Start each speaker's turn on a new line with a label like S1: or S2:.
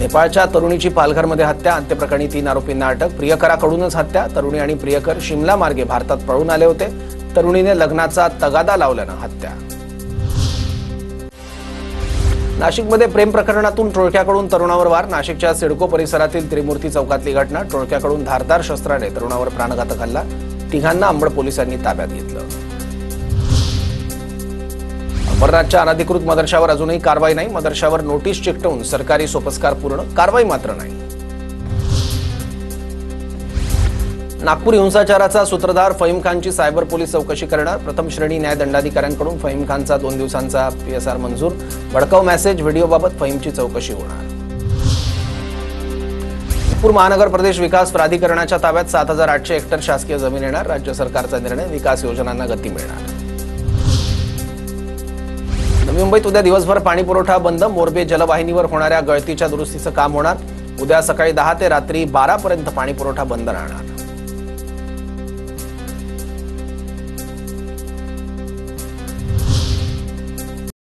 S1: नेपाळच्या तरुणीची पालघरमध्ये हत्या, हत्येप्रकरणी 3 आरोपींना अटक। प्रियकराकडूनच हत्या। तरुणी आणि प्रियकर शिमला मार्गे भारतात पळून आले होते। तरुणीने लग्नाचा तगादा लावल्यानं हत्या। नाशिकमध्ये प्रेम प्रकरणातून टोळक्याकडून तरुणावर वार। नाशिकच्या सिडको परिसरातील त्रिमूर्ती चौकातली घटना। टोळक्याकडून धारदार शस्त्राने तरुणावर प्राणघातक हल्ला। तिघांना अंबड पोलिसांनी ताब्यात घेतलं। अंबरनाथच्या अनधिकृत मदरशावर अजूनही कारवाई नाही। मदरशावर नोटीस चिकटवून सरकारी सोपस्कार पूर्ण, कारवाई मात्र नाही। नागपूर हिंसाचाराचा सूत्रधार फहीम खानची सायबर पोलीस चौकशी करणार। प्रथम श्रेणी न्याय दंडाधिकाऱ्यांकडून फहीम खानचा 2 दिवसांचा PSR मंजूर। भडकाऊ मेसेज व्हिडिओबाबत फहीमची चौकशी होणार। नागपूर महानगर प्रदेश विकास प्राधिकरणाच्या ताब्यात 7800 हेक्टर शासकीय जमीन येणार। राज्य सरकारचा निर्णय, विकास योजनांना गती मिळणार। नवी मुंबईत उद्या दिवसभर पाणी पुरवठा बंद। मोरबे जलवाहिनीवर होणाऱ्या गळतीच्या दुरुस्तीचं काम होणार। उद्या सकाळी 10 ते रात्री 12 पर्यंत पाणी पुरवठा बंद राहणार।